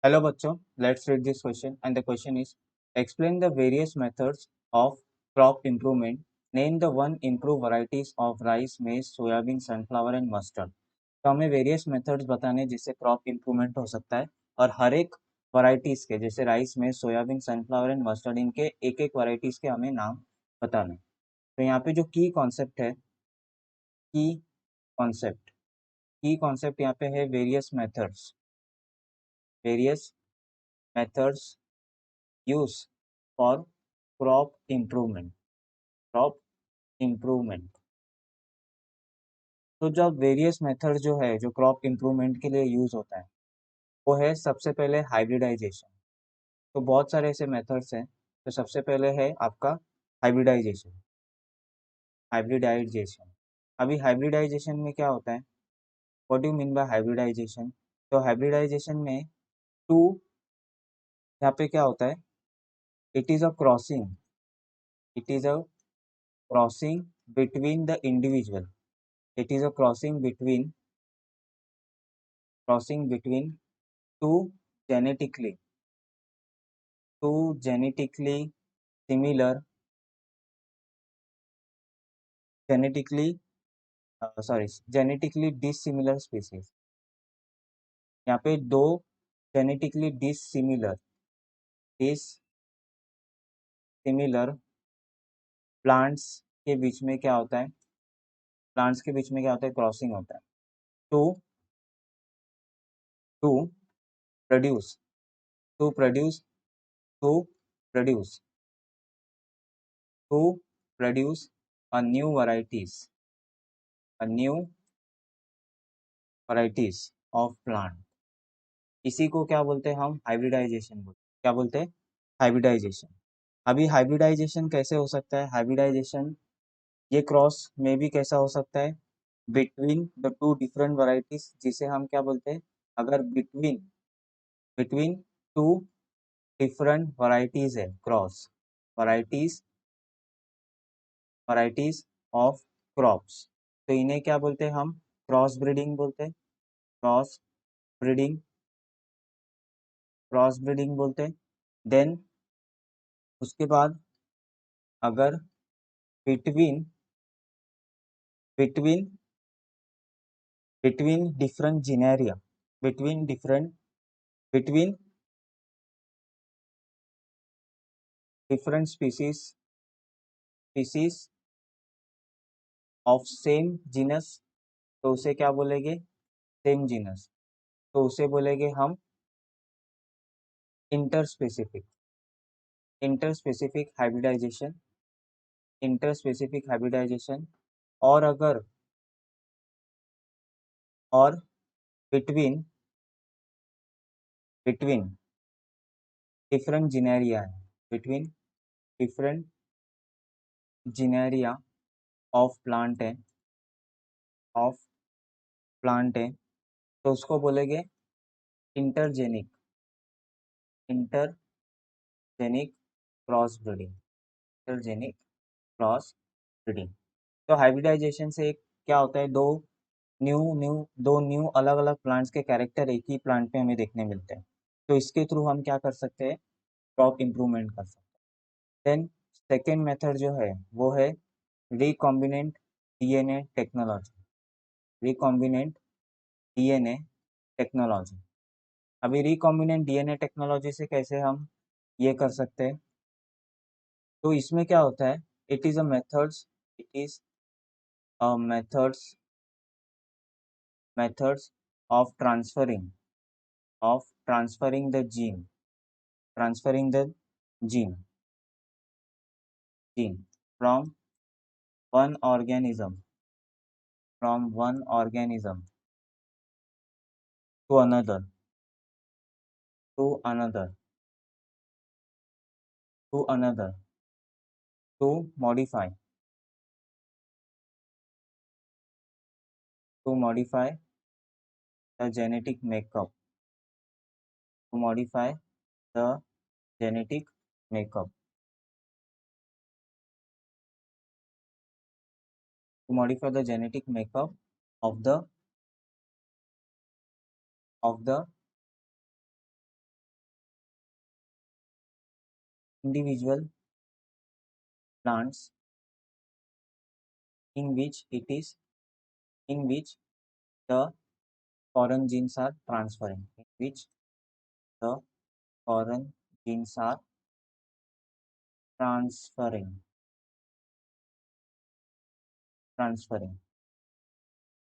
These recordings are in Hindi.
Hello बच्चों, let's read this question and the question is explain the various methods of crop improvement. Name the one improved varieties of rice, maize, soybean, sunflower and mustard. तो हमें वेरियस मेथड्स बताने जिससे क्रॉप इम्प्रूवमेंट हो सकता है और हर एक वराइटीज के जैसे राइस में सोयाबीन सनफ्लावर एंड मस्टर्ड इनके एक एक वराइटीज के हमें नाम बताने। तो यहाँ पे जो की कॉन्सेप्ट है की कॉन्सेप्ट की कॉन्सेप्ट यहाँ पे है various methods use for crop improvement. तो जब वेरियस मेथड जो है जो क्रॉप इम्प्रूवमेंट के लिए यूज होता है वो है सबसे पहले हाइब्रिडाइजेशन। तो बहुत सारे ऐसे मेथड्स हैं। तो सबसे पहले है आपका हाइब्रिडाइजेशन हाइब्रिडाइजेशन अभी हाइब्रिडाइजेशन में क्या होता है, what do mean by hybridization? तो हाइब्रिडाइजेशन में टू यहाँ पे क्या होता है, it is a crossing it is a crossing between the individual it is a crossing between two genetically genetically similar genetically genetically dissimilar species। यहाँ पे दो जेनेटिकली डिसिमिलर प्लांट्स के बीच में क्या होता है, क्रॉसिंग होता है to to produce to produce to produce to produce a new varieties of plant. इसी को क्या बोलते हैं हम, हाइब्रिडाइजेशन बोलते हैं। क्या बोलते हैं? हाइब्रिडाइजेशन। अभी हाइब्रिडाइजेशन कैसे हो सकता है? हाइब्रिडाइजेशन ये क्रॉस में भी कैसा हो सकता है, between the two different varieties, जिसे हम क्या बोलते हैं, अगर between between two different varieties है, cross varieties varieties of crops, तो इन्हें क्या बोलते हैं हम, क्रॉस ब्रीडिंग बोलते हैं। क्रॉस ब्रीडिंग क्रॉस ब्रीडिंग बोलते हैं। देन उसके बाद अगर between between between different genera between different species of same genus, तो उसे क्या बोलेंगे, सेम जीनस, तो उसे बोलेंगे हम interspecific interspecific hybridization interspecific hybridization. और अगर और बिटवीन बिटवीन डिफरेंट जिनेरिया है, between different genera of of plant है, तो उसको बोलेंगे intergeneric intergeneric cross breeding intergeneric cross breeding. तो हाइब्रिडाइजेशन से एक क्या होता है, न्यू न्यू दो न्यू अलग अलग प्लांट्स के कैरेक्टर एक ही प्लांट पे हमें देखने मिलते हैं। तो इसके थ्रू हम क्या कर सकते हैं, क्रॉप इम्प्रूवमेंट कर सकते हैं। देन सेकेंड मेथड जो है वो है recombinant DNA technology recombinant DNA technology. अभी रिकॉम्बिनेंट डीएनए टेक्नोलॉजी से कैसे हम ये कर सकते हैं, तो इसमें क्या होता है, it is a methods it is a methods of transferring the transferring the gene gene from one organism from one organism to another to another to another to modify the genetic makeup to modify the genetic makeup to modify the genetic makeup of the individual plants in which the foreign genes are transferring, in which the foreign genes are transferring.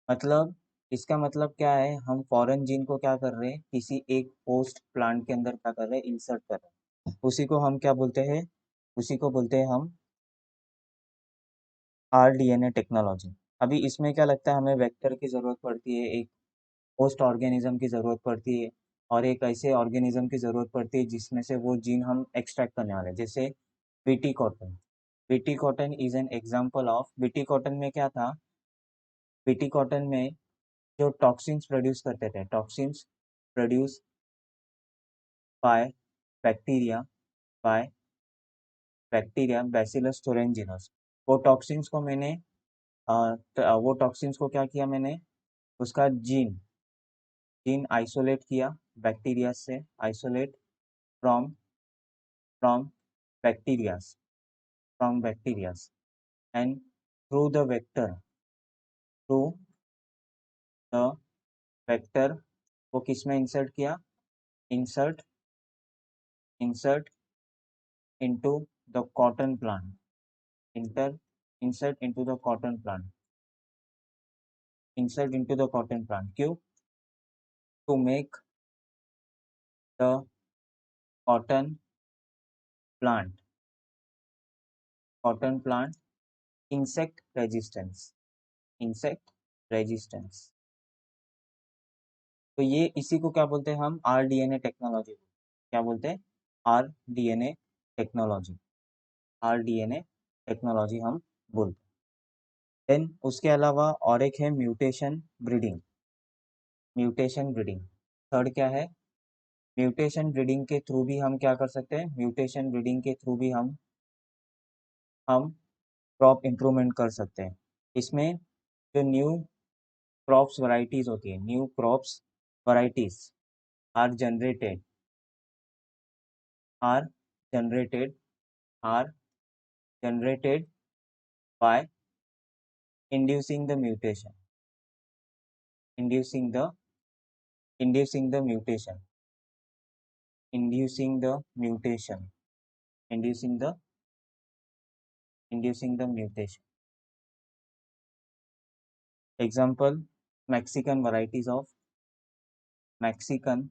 मतलब इसका मतलब क्या है, हम फॉरेन जीन को क्या कर रहे हैं, किसी एक होस्ट प्लांट के अंदर क्या कर रहे हैं, इंसर्ट कर रहे हैं। उसी को हम क्या बोलते हैं, उसी को बोलते हैं हम आरडीएनए टेक्नोलॉजी। अभी इसमें क्या लगता है, हमें वेक्टर की ज़रूरत पड़ती है, एक होस्ट ऑर्गेनिज्म की ज़रूरत पड़ती है, और एक ऐसे ऑर्गेनिज्म की ज़रूरत पड़ती है जिसमें से वो जीन हम एक्सट्रैक्ट करने वाले हैं। जैसे BT cotton, BT cotton is an example of, BT cotton में क्या था, बीटी कॉटन में जो टॉक्सिन्स प्रोड्यूस करते थे, toxins produce by bacteria, by bacteria bacillus thuringiensis, वो टॉक्सिन्स को मैंने वो टॉक्सिन्स को क्या किया मैंने, उसका जीन जीन आइसोलेट किया बैक्टीरिया से, isolate from from bacterias, from bacterias, and through the vector, through the vector वो किस में इंसर्ट किया, insert insert into the cotton plant, inter insert into the cotton plant, insert into the cotton plant, क्यों, to make the cotton plant, cotton plant insect resistance, insect resistance। तो ये इसी को क्या बोलते हैं हम, आरडीएनए टेक्नोलॉजी, क्या बोलते हैं, आरडीएनए टेक्नोलॉजी, आरडीएनए टेक्नोलॉजी हम बोलते हैं। देन उसके अलावा और एक है mutation breeding, mutation breeding. Third क्या है, म्यूटेशन ब्रीडिंग के थ्रू भी हम क्या कर सकते हैं, म्यूटेशन ब्रीडिंग के थ्रू भी हम क्रॉप इम्प्रूवमेंट कर सकते हैं। इसमें जो न्यू क्रॉप्स वैरायटीज होती है, new crops varieties are generated are generated are generated by inducing the mutation, inducing the inducing the mutation, inducing the mutation, inducing the inducing the mutation. Example, Mexican varieties of Mexican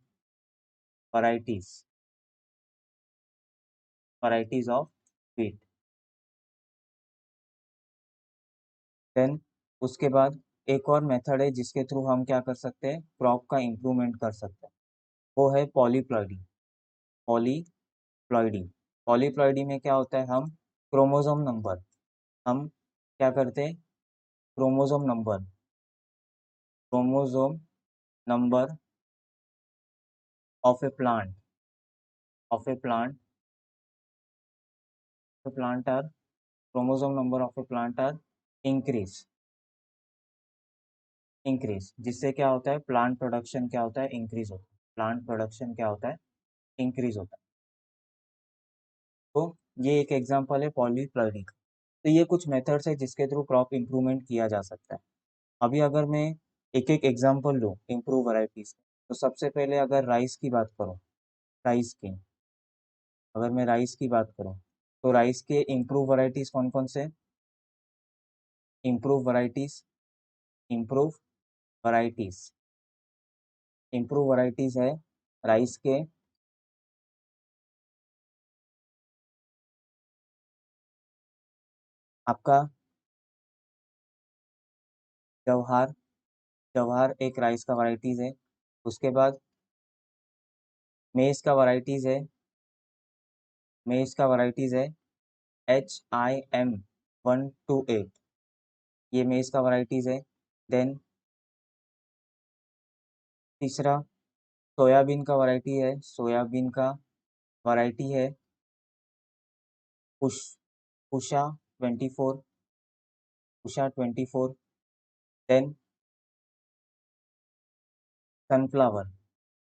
varieties of wheat। Then उसके बाद एक और मेथड है जिसके थ्रू हम क्या कर सकते हैं, क्रॉप का इम्प्रूवमेंट कर सकते हैं, वो है पॉलीप्लॉइडी, पॉलीप्लॉइडी। पॉलीप्लॉइडी में क्या होता है, हम क्रोमोसोम नंबर, हम क्या करते हैं, chromosome number, chromosome number of a plant, of a plant, plant are chromosome number of a plant are increase, increase, जिससे क्या होता है, प्लांट प्रोडक्शन क्या होता है, इंक्रीज होता है, प्लांट प्रोडक्शन क्या होता है, इंक्रीज होता है। तो ये एक एग्जांपल है पॉलीप्लॉइडी का। तो ये कुछ मेथड्स है जिसके थ्रू क्रॉप इम्प्रूवमेंट किया जा सकता है। अभी अगर मैं एक एक एग्जांपल लूँ इम्प्रूव वैरायटीज, तो सबसे पहले अगर राइस की बात करूँ, राइस की, अगर मैं राइस की बात करूँ, तो राइस के इम्प्रूव वैरायटीज कौन कौन से, improve varieties, improve varieties, improve varieties है राइस के, आपका जवाहर, जवाहर एक राइस का वैरायटीज है। उसके बाद मेज का वैरायटीज है, मेज का वैरायटीज है HIM 128, ये मेज का वैरायटीज है। देन तीसरा सोयाबीन का वैरायटी है, सोयाबीन का वैरायटी है पुश Pusa 24, Pusa 24। Then sunflower,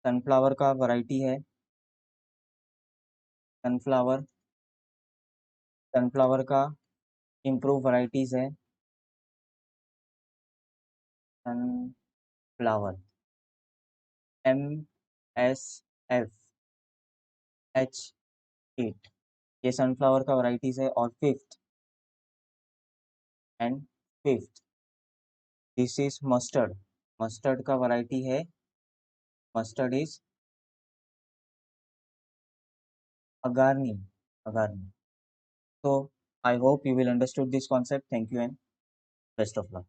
sunflower का वैरायटी है सनफ्लावर सनफ्लावर का इम्प्रूव वैरायटीज है सनफ्लावर MSFH8, ये सनफ्लावर का वैरायटीज है। और and fifth this is mustard, mustard का वैरायटी है, mustard is Agrani, Agrani. So I hope you will understood this concept. Thank you and best of luck.